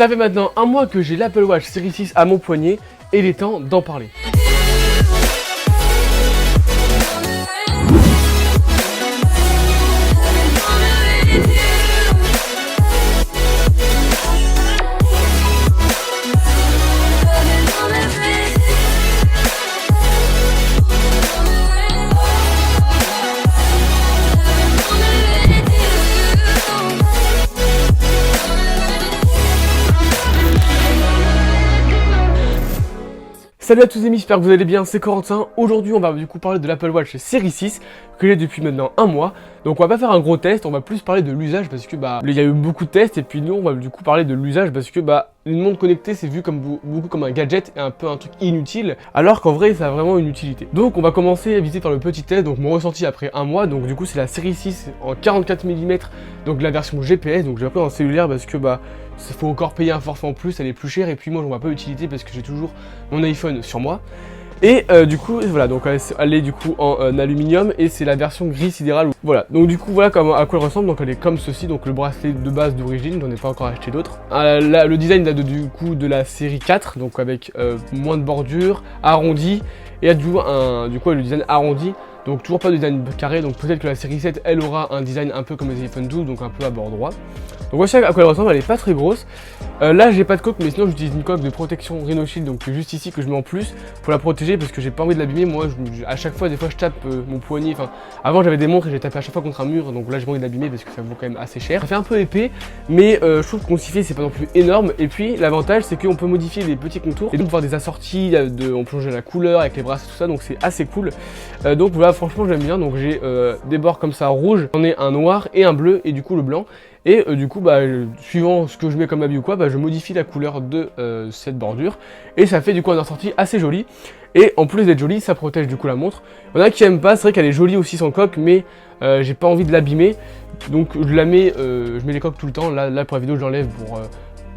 Ça fait maintenant un mois que j'ai l'Apple Watch Series 6 à mon poignet et il est temps d'en parler. Salut à tous les amis, j'espère que vous allez bien, c'est Corentin. Aujourd'hui on va du coup parler de l'Apple Watch Series 6 que j'ai depuis maintenant un mois. Donc on va pas faire un gros test, on va plus parler de l'usage parce que il y a eu beaucoup de tests et puis nous on va du coup parler de l'usage parce que une montre connectée c'est vu comme beaucoup comme un gadget et un peu un truc inutile alors qu'en vrai ça a vraiment une utilité. Donc on va commencer à visiter par le petit test, donc mon ressenti après un mois. Donc du coup c'est la Series 6 en 44 mm, donc la version GPS, donc j'ai pris en cellulaire parce que il faut encore payer un forfait en plus, elle est plus chère et puis moi j'en vois pas l'utilité parce que j'ai toujours mon iPhone sur moi. Et du coup voilà, donc elle est du coup en aluminium et c'est la version gris sidéral. Voilà, donc du coup voilà à quoi elle ressemble. Donc elle est comme ceci, donc le bracelet de base d'origine, j'en ai pas encore acheté d'autres. Le design date du coup de la série 4, donc avec moins de bordure, arrondi, et du coup le design arrondi. Donc toujours pas de design carré, donc peut-être que la série 7 elle aura un design un peu comme les iPhone 12, donc un peu à bord droit. Donc voici à quoi elle ressemble, elle est pas très grosse. Là j'ai pas de coque, mais sinon j'utilise une coque de protection Rhino Shield, donc juste ici que je mets en plus pour la protéger parce que j'ai pas envie de l'abîmer. Moi à chaque fois, des fois je tape mon poignet, enfin avant j'avais des montres et j'ai tapé à chaque fois contre un mur, donc là j'ai pas envie de l'abîmer parce que ça vaut quand même assez cher. Ça fait un peu épais, mais je trouve qu'on s'y fait, c'est pas non plus énorme. Et puis l'avantage c'est qu'on peut modifier les petits contours et donc voir des assortis, on peut changer la couleur avec les bracelets tout ça, donc c'est assez cool. Donc voilà, franchement j'aime bien. Donc j'ai des bords comme ça rouge, j'en ai un noir et un bleu et du coup le blanc. Et du coup, suivant ce que je mets comme habit ou quoi, je modifie la couleur de cette bordure. Et ça fait du coup un ressorti assez joli. Et en plus d'être joli, ça protège du coup la montre. Il y en a qui aiment pas, c'est vrai qu'elle est jolie aussi sans coque, mais j'ai pas envie de l'abîmer. Donc je la mets, je mets les coques tout le temps. Là pour la vidéo, je l'enlève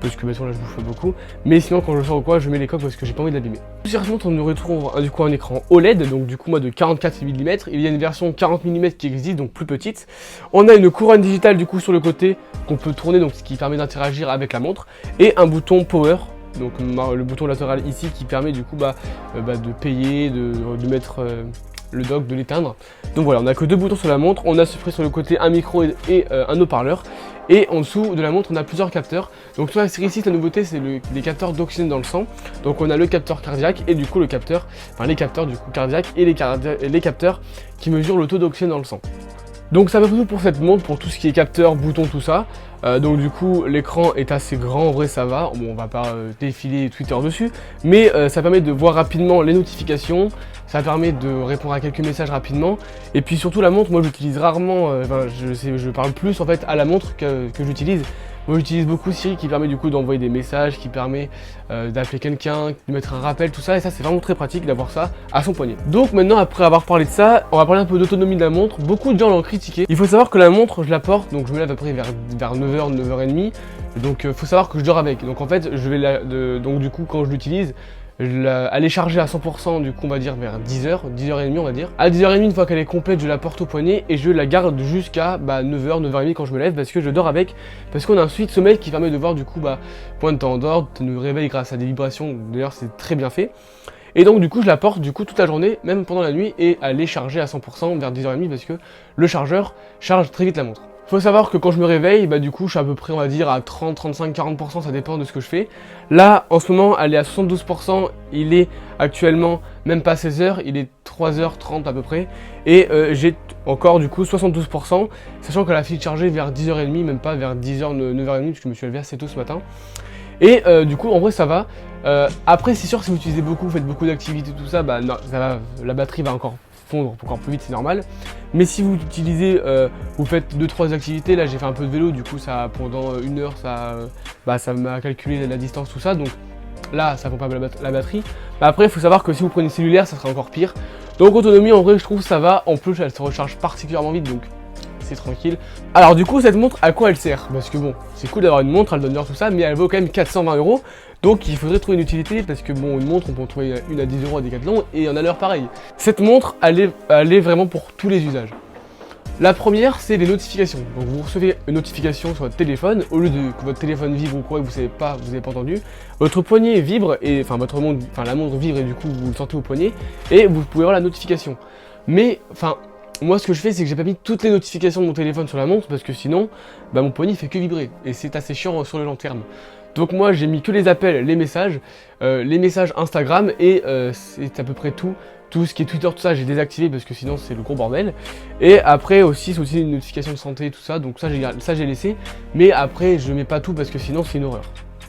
parce que là je bouffe beaucoup, mais sinon quand je sors ou quoi je mets les coques parce que j'ai pas envie de l'abîmer. Sur cette montre on nous retrouve du coup un écran OLED, donc du coup moi de 44 mm, il y a une version 40 mm qui existe, donc plus petite. On a une couronne digitale du coup sur le côté qu'on peut tourner, donc ce qui permet d'interagir avec la montre, et un bouton power, donc le bouton latéral ici qui permet du coup de payer, de mettre le dock, de l'éteindre. Donc voilà, on a que deux boutons sur la montre, on a sur le côté un micro et un haut-parleur. Et en dessous de la montre, on a plusieurs capteurs. Donc sur la série 6, la nouveauté, c'est les capteurs d'oxygène dans le sang. Donc on a le capteur cardiaque et du coup les capteurs du coup cardiaques et les capteurs qui mesurent le taux d'oxygène dans le sang. Donc ça va tout pour cette montre, pour tout ce qui est capteur, bouton, tout ça. Donc du coup l'écran est assez grand, en vrai ça va. Bon, on va pas défiler Twitter dessus, mais ça permet de voir rapidement les notifications. Ça permet de répondre à quelques messages rapidement. Et puis surtout la montre, moi j'utilise rarement, je parle plus en fait à la montre que j'utilise. Moi j'utilise beaucoup Siri qui permet du coup d'envoyer des messages, qui permet d'appeler quelqu'un, de mettre un rappel, tout ça. Et ça c'est vraiment très pratique d'avoir ça à son poignet. Donc maintenant, après avoir parlé de ça, on va parler un peu d'autonomie de la montre. Beaucoup de gens l'ont critiqué. Il faut savoir que la montre, je la porte, donc je me lève à peu près vers 9h, 9h30. Donc faut savoir que je dors avec. Donc en fait, donc du coup quand je l'utilise, elle est chargée à 100% du coup on va dire vers 10h, 10h30 on va dire. À 10h30 une fois qu'elle est complète je la porte au poignet et je la garde jusqu'à 9h, 9h30 quand je me lève parce que je dors avec. Parce qu'on a un suite sommeil qui permet de voir du coup combien de temps on dort, nous réveille grâce à des vibrations, d'ailleurs c'est très bien fait. Et donc du coup je la porte du coup toute la journée, même pendant la nuit, et elle est chargée à 100% vers 10h30 parce que le chargeur charge très vite la montre. Faut savoir que quand je me réveille, du coup je suis à peu près on va dire à 30, 35, 40%, ça dépend de ce que je fais. Là en ce moment elle est à 72%, il est actuellement même pas 16h, il est 3h30 à peu près. Et j'ai encore du coup 72%, sachant qu'elle a fini de charger vers 10h30, même pas vers 10h, 9h30, parce que je me suis levé assez tôt ce matin. Et du coup en vrai ça va. Après c'est sûr que si vous utilisez beaucoup, vous faites beaucoup d'activités, tout ça, non, ça va, la batterie va encore fondre encore plus vite, c'est normal. Mais si vous utilisez, vous faites 2-3 activités, là j'ai fait un peu de vélo, du coup ça pendant une heure ça m'a calculé la distance, tout ça, donc là ça prend pas la batterie. Après il faut savoir que si vous prenez cellulaire ça sera encore pire. Donc autonomie en vrai je trouve ça va, en plus elle se recharge particulièrement vite, donc c'est tranquille. Alors du coup cette montre à quoi elle sert? Parce que bon, c'est cool d'avoir une montre, elle donne l'heure tout ça, mais elle vaut quand même 420 €. Donc il faudrait trouver une utilité parce que bon, une montre on peut en trouver une à 10 € à Decathlon et on a l'heure pareil. Cette montre elle est vraiment pour tous les usages. La première, c'est les notifications. Donc vous recevez une notification sur votre téléphone, au lieu de que votre téléphone vibre ou quoi, vous n'avez pas entendu, votre poignet vibre, et enfin la montre vibre et du coup vous le sentez au poignet, et vous pouvez avoir la notification. Mais, enfin, moi ce que je fais, c'est que j'ai pas mis toutes les notifications de mon téléphone sur la montre, parce que sinon, bah, mon poignet fait que vibrer, et c'est assez chiant sur le long terme. Donc moi j'ai mis que les appels, les messages Instagram, et c'est à peu près tout. Tout ce qui est Twitter, tout ça, j'ai désactivé parce que sinon c'est le gros bordel. Et après aussi, c'est aussi une notification de santé, tout ça, donc ça j'ai laissé. Mais après, je mets pas tout parce que sinon c'est une horreur.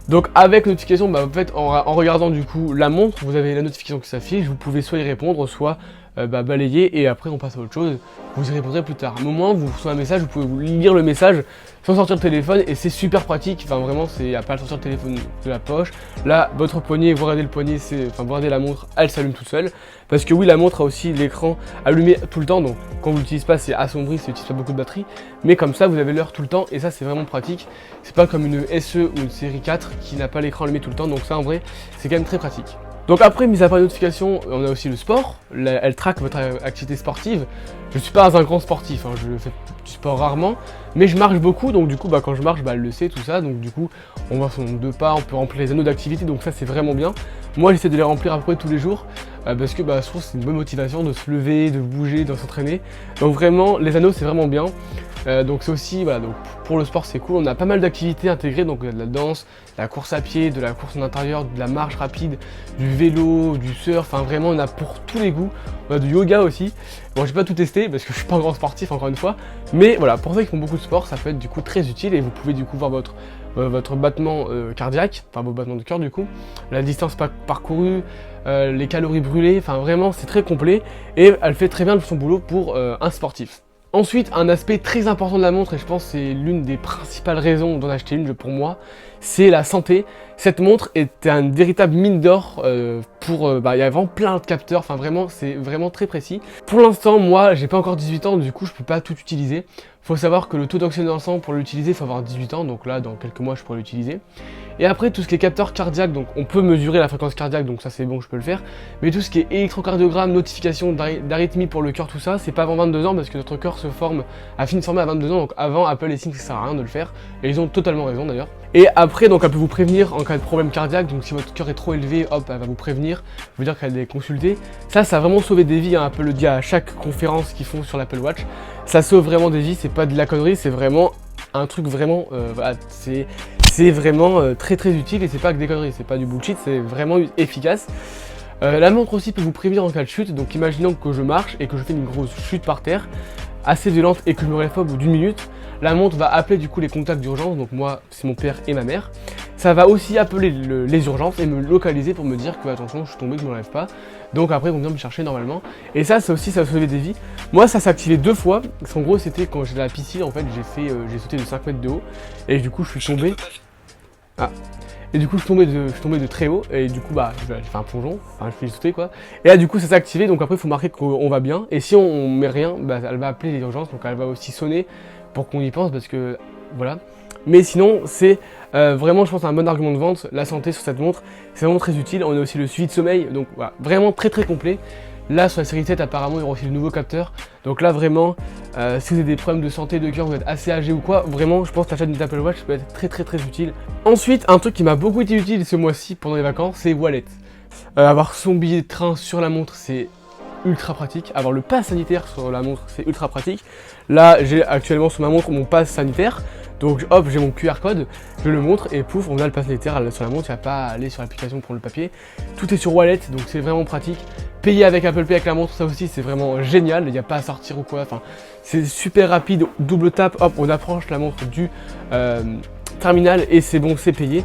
Donc avec notification, bah, en fait, en regardant du coup la montre, vous avez la notification qui s'affiche, vous pouvez soit y répondre, soit balayer, et après on passe à autre chose, vous y répondrez plus tard. Au moment où vous recevez un message, vous pouvez vous lire le message sans sortir le téléphone, et c'est super pratique, enfin vraiment, il n'y a pas à sortir le téléphone de la poche. Là, votre poignet, vous regardez le poignet, vous regardez la montre, elle s'allume toute seule. Parce que oui, la montre a aussi l'écran allumé tout le temps, donc quand vous l'utilisez pas, c'est assombri, ça n'utilise pas beaucoup de batterie. Mais comme ça, vous avez l'heure tout le temps, et ça c'est vraiment pratique. C'est pas comme une SE ou une série 4 qui n'a pas l'écran allumé tout le temps, donc ça en vrai, c'est quand même très pratique. Donc après, mis à part les notifications, on a aussi le sport. Elle traque votre activité sportive. Je suis pas un grand sportif, hein, je fais du sport rarement, mais je marche beaucoup, donc du coup, bah, quand je marche, bah, elle le sait, tout ça. Donc du coup, on voit son nombre de pas, on peut remplir les anneaux d'activité, donc ça c'est vraiment bien. Moi, j'essaie de les remplir à peu près tous les jours, parce que bah, je trouve que c'est une bonne motivation de se lever, de bouger, de s'entraîner. Donc vraiment, les anneaux, c'est vraiment bien. Donc c'est aussi, voilà, donc pour le sport c'est cool, on a pas mal d'activités intégrées, donc de la danse, de la course à pied, de la course en intérieur, de la marche rapide, du vélo, du surf, enfin vraiment on a pour tous les goûts. On a du yoga aussi. Bon, j'ai pas tout testé parce que je suis pas un grand sportif encore une fois, mais voilà, pour ceux qui font beaucoup de sport, ça peut être du coup très utile, et vous pouvez du coup voir votre battement cardiaque, enfin vos battements de cœur du coup, la distance parcourue, les calories brûlées, enfin vraiment c'est très complet, et elle fait très bien son boulot pour un sportif. Ensuite, un aspect très important de la montre, et je pense que c'est l'une des principales raisons d'en acheter une pour moi, c'est la santé. Cette montre est une véritable mine d'or il y a vraiment plein de capteurs, enfin vraiment, c'est vraiment très précis. Pour l'instant, moi, j'ai pas encore 18 ans, du coup, je peux pas tout utiliser. Faut savoir que le taux d'oxygène dans le sang, pour l'utiliser, il faut avoir 18 ans, donc là, dans quelques mois, je pourrais l'utiliser. Et après, tout ce qui est capteur cardiaque, donc on peut mesurer la fréquence cardiaque, donc ça c'est bon, je peux le faire. Mais tout ce qui est électrocardiogramme, notification d'arythmie pour le cœur, tout ça, c'est pas avant 22 ans, parce que notre cœur a fini de former à 22 ans, donc avant, Apple estime que ça sert à rien de le faire. Et ils ont totalement raison d'ailleurs. Et après, donc elle peut vous prévenir en cas de problème cardiaque, donc si votre cœur est trop élevé, hop, elle va vous prévenir, vous dire qu'elle est consultée. Ça a vraiment sauvé des vies, hein, Apple le dit à chaque conférence qu'ils font sur l'Apple Watch. Ça sauve vraiment des vies, c'est pas de la connerie, c'est vraiment un truc vraiment, voilà, c'est vraiment très très utile, et c'est pas que des conneries, c'est pas du bullshit, c'est vraiment efficace. La montre aussi peut vous prévenir en cas de chute, donc imaginons que je marche et que je fais une grosse chute par terre, assez violente, et que je me relève pas au bout d'une minute, la montre va appeler du coup les contacts d'urgence, donc moi c'est mon père et ma mère. Ça va aussi appeler les urgences et me localiser pour me dire que attention, je suis tombé, que je me relève pas. Donc après ils vont venir me chercher normalement. Et ça aussi, ça va sauver des vies. Moi ça s'est activé 2 fois, parce qu'en gros c'était quand j'étais à la piscine, en fait j'ai sauté de 5 mètres de haut, et du coup je suis tombé. Ah. Et du coup je suis tombé de très haut, et du coup bah j'ai fait un plongeon, enfin je suis sauté quoi. Et là du coup ça s'est activé, donc après il faut marquer qu'on va bien. Et si on met rien, bah elle va appeler les urgences, donc elle va aussi sonner pour qu'on y pense, parce que voilà. Mais sinon c'est vraiment, je pense, un bon argument de vente, la santé sur cette montre, c'est vraiment très utile. On a aussi le suivi de sommeil, donc voilà, vraiment très très complet. Là sur la série 7 apparemment il y aura aussi de nouveaux capteurs, donc là vraiment si vous avez des problèmes de santé, de cœur, vous êtes assez âgé ou quoi, vraiment je pense que l'achat d'une Apple Watch peut être très très très utile. Ensuite, un truc qui m'a beaucoup été utile ce mois-ci pendant les vacances, c'est Wallet. Avoir son billet de train sur la montre, c'est ultra pratique. Avoir le pass sanitaire sur la montre, c'est ultra pratique. Là j'ai actuellement sur ma montre mon pass sanitaire, donc hop, j'ai mon QR code, je le montre et pouf, on a le pass sanitaire sur la montre, il n'y a pas à aller sur l'application pour le papier. Tout est sur Wallet, donc c'est vraiment pratique. Payer avec Apple Pay avec la montre, ça aussi c'est vraiment génial, il n'y a pas à sortir ou quoi, enfin c'est super rapide, double tap, hop, on approche la montre du terminal et c'est bon, c'est payé.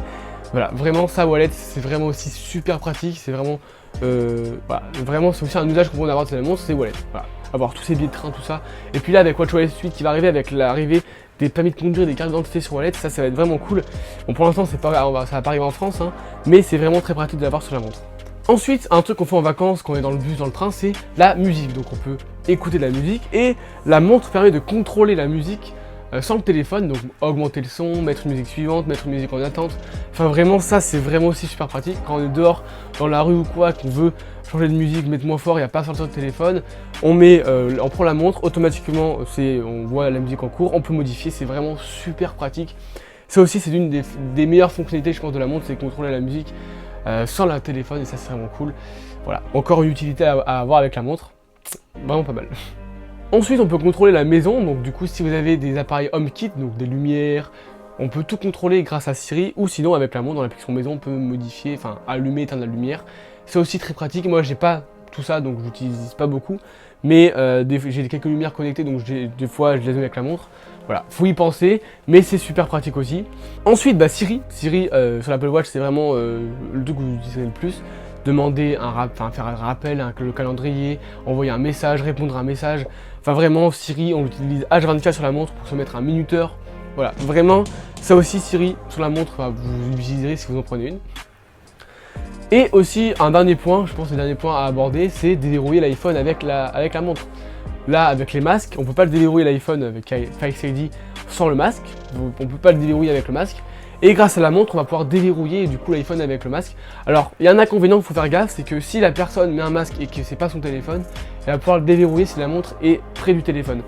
Voilà, vraiment ça Wallet, c'est vraiment aussi super pratique, c'est vraiment, voilà, vraiment c'est aussi un usage qu'on peut avoir de la montre, c'est Wallet, voilà. Avoir tous ces billets de train, tout ça. Et puis là avec WatchOS 8 qui va arriver, avec l'arrivée des permis de conduire, des cartes d'identité sur Wallet, ça va être vraiment cool. Bon pour l'instant ça va pas arriver en France, hein, mais c'est vraiment très pratique de l'avoir sur la montre. Ensuite, un truc qu'on fait en vacances quand on est dans le bus, dans le train, c'est la musique. Donc on peut écouter de la musique, et la montre permet de contrôler la musique sans le téléphone, donc augmenter le son, mettre une musique suivante, mettre une musique en attente. Enfin vraiment ça c'est vraiment aussi super pratique quand on est dehors dans la rue ou quoi, qu'on veut changer de musique, mettre moins fort, il n'y a pas à sortir le téléphone, on prend la montre, automatiquement on voit la musique en cours, on peut modifier, c'est vraiment super pratique. Ça aussi c'est une des meilleures fonctionnalités je pense de la montre, c'est contrôler la musique sans le téléphone et ça c'est vraiment cool. Voilà, encore une utilité à avoir avec la montre, vraiment pas mal. Ensuite, on peut contrôler la maison, donc du coup, si vous avez des appareils HomeKit, donc des lumières, on peut tout contrôler grâce à Siri, ou sinon avec la montre dans l'application maison, on peut modifier, enfin allumer, éteindre la lumière. C'est aussi très pratique, moi j'ai pas tout ça, donc j'utilise pas beaucoup, mais j'ai quelques lumières connectées, donc des fois je les ai avec la montre. Voilà, faut y penser, mais c'est super pratique aussi. Ensuite, Siri sur l'Apple Watch, c'est vraiment le truc que vous utilisez le plus. Demander faire un rappel, le calendrier, envoyer un message, répondre à un message. Enfin vraiment, Siri, on l'utilise H24 sur la montre pour se mettre un minuteur. Voilà, vraiment, ça aussi Siri sur la montre, vous l'utiliserez si vous en prenez une. Et aussi, un dernier point, je pense le dernier point à aborder, c'est déverrouiller l'iPhone avec la montre. Là, avec les masques, on ne peut pas le déverrouiller l'iPhone avec Face ID sans le masque. On ne peut pas le déverrouiller avec le masque. Et grâce à la montre, on va pouvoir déverrouiller du coup l'iPhone avec le masque. Alors, il y a un inconvénient qu'il faut faire gaffe, c'est que si la personne met un masque et que c'est pas son téléphone, elle va pouvoir le déverrouiller si la montre est près du téléphone.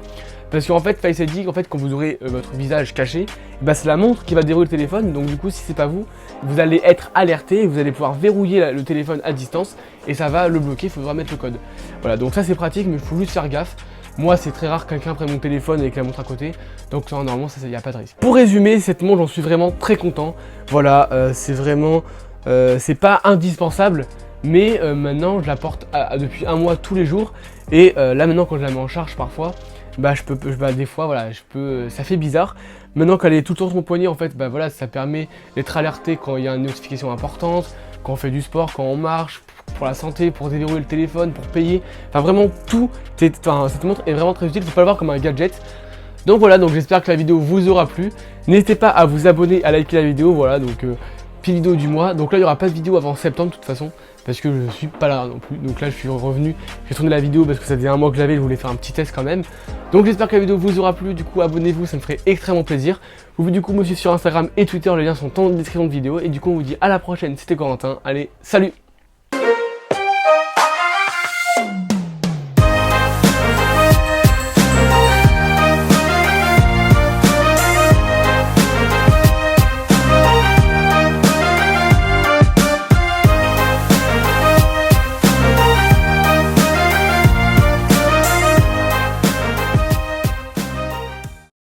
Parce qu'en fait, Face ID, quand vous aurez votre visage caché, c'est la montre qui va déverrouiller le téléphone. Donc du coup, si c'est pas vous, vous allez être alerté, vous allez pouvoir verrouiller le téléphone à distance et ça va le bloquer, il faudra mettre le code. Voilà, donc ça c'est pratique, mais il faut juste faire gaffe. Moi, c'est très rare que quelqu'un prenne mon téléphone avec la montre à côté, donc normalement, il n'y a pas de risque. Pour résumer, cette montre, j'en suis vraiment très content. Voilà, c'est vraiment, c'est pas indispensable, mais maintenant, je la porte depuis un mois tous les jours. Et là, maintenant, quand je la mets en charge parfois, des fois, voilà, ça fait bizarre. Maintenant qu'elle est tout le temps sur mon poignet, en fait, voilà, ça permet d'être alerté quand il y a une notification importante, quand on fait du sport, quand on marche, pour la santé, pour déverrouiller le téléphone, pour payer. Enfin, vraiment tout. Cette montre est vraiment très utile. Il ne faut pas le voir comme un gadget. Donc voilà, donc j'espère que la vidéo vous aura plu. N'hésitez pas à vous abonner, à liker la vidéo. Voilà, donc pile vidéo du mois. Donc là, il n'y aura pas de vidéo avant septembre de toute façon, parce que je suis pas là non plus. Donc là, je suis revenu. J'ai tourné la vidéo parce que ça faisait un mois que je l'avais. Je voulais faire un petit test quand même. Donc j'espère que la vidéo vous aura plu. Du coup, abonnez-vous, ça me ferait extrêmement plaisir. Vous pouvez du coup me suivre sur Instagram et Twitter. Les liens sont en description de vidéo. Et du coup, on vous dit à la prochaine. C'était Corentin. Allez, salut!